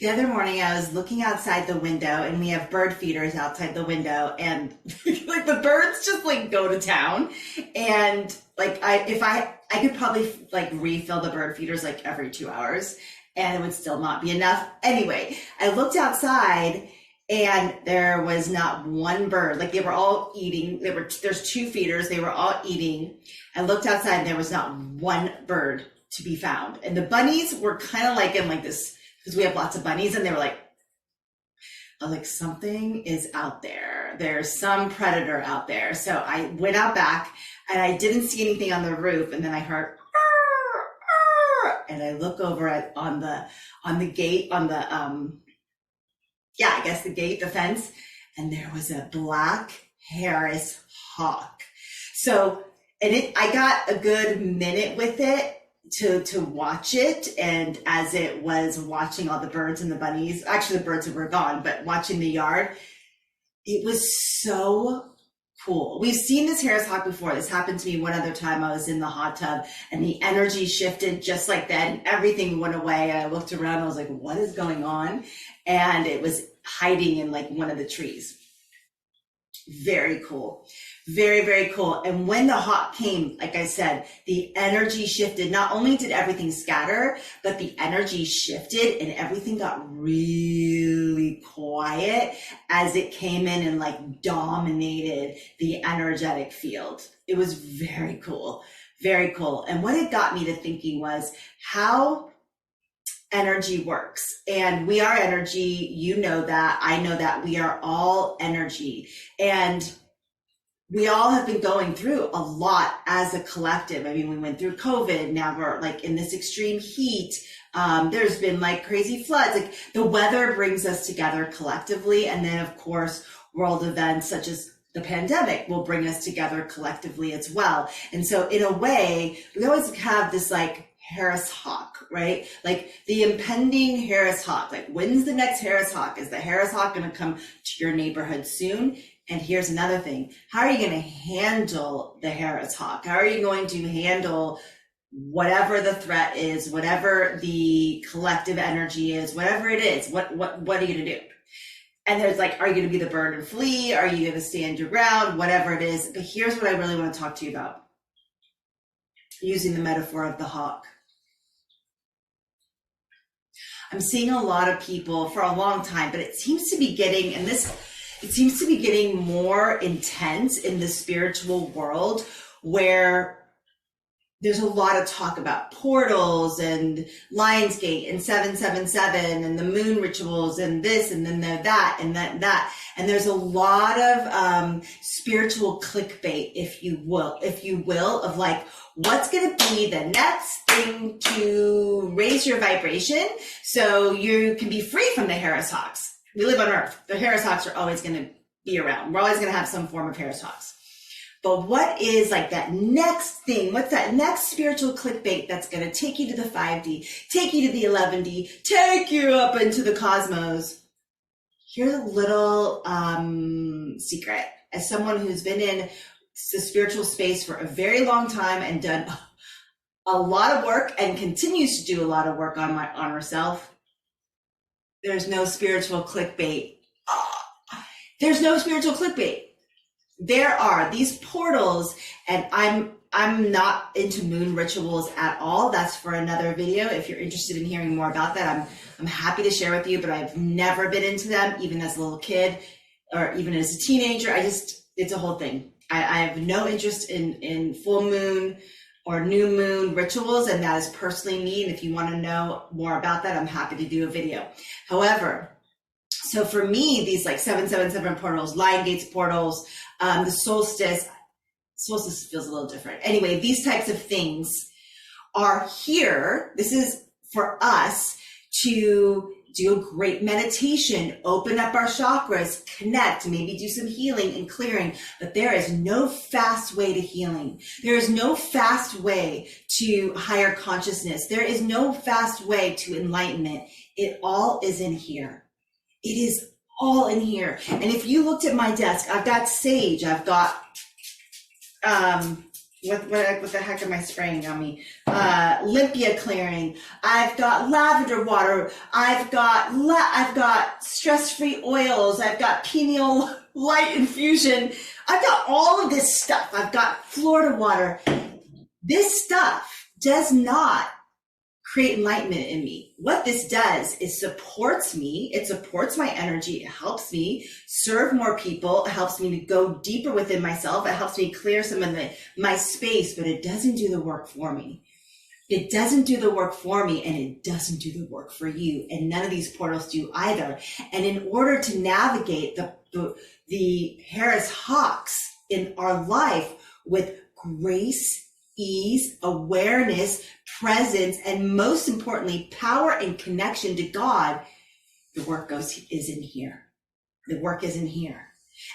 The other morning, I was looking outside the window, and we have bird feeders outside the window, and like the birds just like go to town. And like I could probably like refill the bird feeders like every 2 hours, and it would still not be enough. Anyway, I looked outside, and there was not one bird. Like they were all eating. There's two feeders. They were all eating. I looked outside, and there was not one bird to be found. And the bunnies were kind of like in like this, because we have lots of bunnies, and they were like, I was like, something is out there. There's some predator out there. So I went out back, and I didn't see anything on the roof. And then I heard, "Arr, arr," and I look over on the gate, on the, I guess the gate, the fence, and there was a black Harris hawk. So, I got a good minute with it to watch it, and as it was watching all the birds and the bunnies, actually the birds were gone, but watching the yard, it was so cool. We've seen this Harris hawk before. This happened to me one other time. I was in the hot tub, and the energy shifted just like that, and everything went away. I looked around, and I was like, what is going on? And it was hiding in like one of the trees. Very cool. Very, very cool. And when the hawk came, like I said, the energy shifted. Not only did everything scatter, but the energy shifted, and everything got really quiet as it came in and like dominated the energetic field. It was very cool. Very cool. And what it got me to thinking was how energy works. And we are energy. You know that. I know that. We are all energy. And we all have been going through a lot as a collective. I mean, we went through COVID. Now we're like in this extreme heat. There's been like crazy floods. Like the weather brings us together collectively. And then of course, world events such as the pandemic will bring us together collectively as well. And so in a way, we always have this like Harris hawk, right? Like the impending Harris hawk. Like when's the next Harris hawk? Is the Harris hawk going to come to your neighborhood soon? And here's another thing. How are you going to handle the Harris hawk? How are you going to handle whatever the threat is, whatever the collective energy is, whatever it is? What are you going to do? And there's like, are you going to be the bird and flee? Are you going to stand your ground? Whatever it is. But here's what I really want to talk to you about, using the metaphor of the hawk. I'm seeing a lot of people for a long time, but it seems to be getting, it seems to be getting more intense in the spiritual world, where there's a lot of talk about portals and Lionsgate and 777 and the moon rituals and this and then that and that. And there's a lot of spiritual clickbait, if you will, of like, what's going to be the next thing to raise your vibration so you can be free from the Harris hawks. We live on Earth. The Harris hawks are always going to be around. We're always going to have some form of Harris hawks. But what is like that next thing? What's that next spiritual clickbait that's going to take you to the 5D, take you to the 11D, take you up into the cosmos? Here's a little secret. As someone who's been in the spiritual space for a very long time and done a lot of work and continues to do a lot of work on herself, there's no spiritual clickbait. There's no spiritual clickbait. There are these portals, and I'm not into moon rituals at all. That's for another video. If you're interested in hearing more about that, I'm happy to share with you, but I've never been into them, even as a little kid or even as a teenager. It's a whole thing. I have no interest in full moon or new moon rituals, and that is personally me. And if you want to know more about that, I'm happy to do a video. However, so for me, these like 777 portals, Lion Gates portals, the solstice feels a little different. Anyway, these types of things are here. This is for us to do a great meditation, open up our chakras, connect, maybe do some healing and clearing. But there is no fast way to healing. There is no fast way to higher consciousness. There is no fast way to enlightenment. It all is in here. It is all in here. And if you looked at my desk, I've got sage, I've got what the heck am I spraying on me? Limpia clearing. I've got lavender water. I've got stress-free oils. I've got pineal light infusion. I've got all of this stuff. I've got Florida water. This stuff does not create enlightenment in me. What this does is supports me. It supports my energy. It helps me serve more people. It helps me to go deeper within myself. It helps me clear some of my space, but it doesn't do the work for me. It doesn't do the work for me, and it doesn't do the work for you. And none of these portals do either. And in order to navigate the Harris Hawks in our life with grace, ease, awareness, presence, and most importantly, power and connection to God, the work is in here. The work is in here.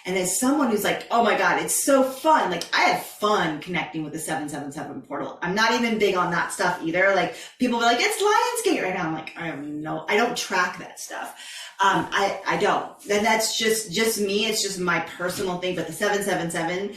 And as someone who's like, oh my God, it's so fun. Like, I have fun connecting with the 777 portal. I'm not even big on that stuff either. Like, people are like, it's Lionsgate right now. I'm like, I don't track that stuff. I don't. Then that's just me. It's just my personal thing. But the 777,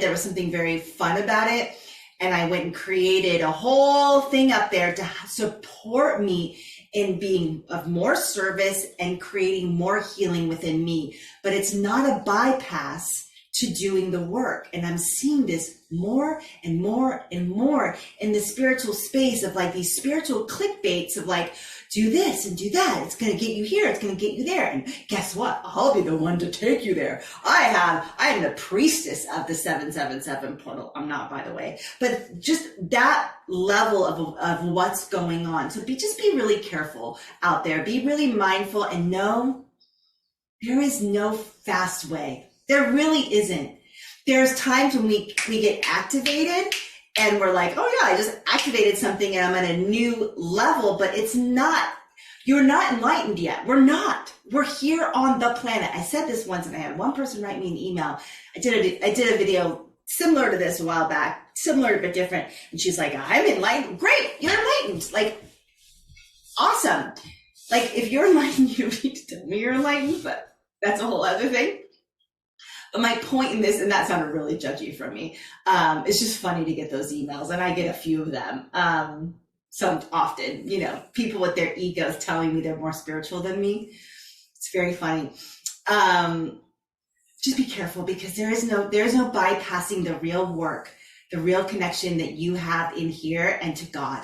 there was something very fun about it. And I went and created a whole thing up there to support me in being of more service and creating more healing within me. But it's not a bypass to doing the work. And I'm seeing this more and more and more in the spiritual space of like these spiritual clickbaits of like, do this and do that. It's going to get you here. It's going to get you there. And guess what? I'll be the one to take you there. I am the priestess of the 777 portal. I'm not, by the way, but just that level of what's going on. So just be really careful out there. Be really mindful and know there is no fast way. There really isn't. There's times when we get activated and we're like, oh yeah, I just activated something and I'm at a new level, but it's not, you're not enlightened yet. We're not. We're here on the planet. I said this once and I had one person write me an email. I did a video similar to this a while back, similar but different. And she's like, I'm enlightened. Great, you're enlightened. Like, awesome. Like, if you're enlightened, you don't need to tell me you're enlightened, but that's a whole other thing. But my point in this, and that sounded really judgy from me, it's just funny to get those emails, and I get a few of them. Some often, people with their egos telling me they're more spiritual than me. It's very funny. Just be careful, because there is no bypassing the real work, the real connection that you have in here and to God.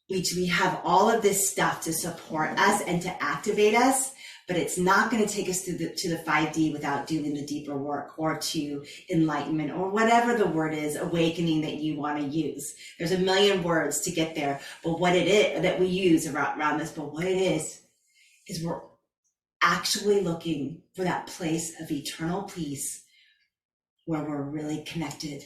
We have all of this stuff to support us and to activate us, but it's not going to take us to the 5D without doing the deeper work or to enlightenment or whatever the word is, awakening that you want to use. There's a million words to get there, but what it is that we use around this, but what it is we're actually looking for that place of eternal peace where we're really connected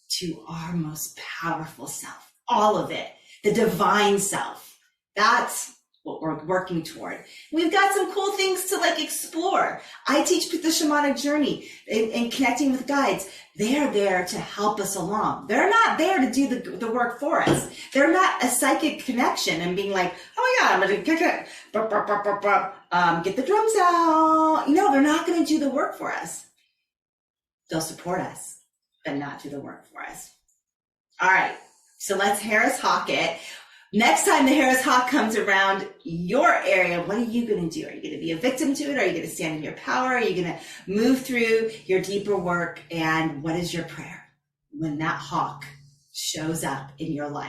to our most powerful self, all of it, the divine self. That's what we're working toward. We've got some cool things to explore. I teach the shamanic journey and connecting with guides. They're there to help us along. They're not there to do the work for us. They're not a psychic connection and being like, oh yeah, I'm going to get the drums out. They're not going to do the work for us. They'll support us, but not do the work for us. All right. So let's Harris Hawk it. Next time the Harris Hawk comes around your area, what are you going to do? Are you going to be a victim to it? Are you going to stand in your power? Are you going to move through your deeper work? And what is your prayer when that hawk shows up in your life?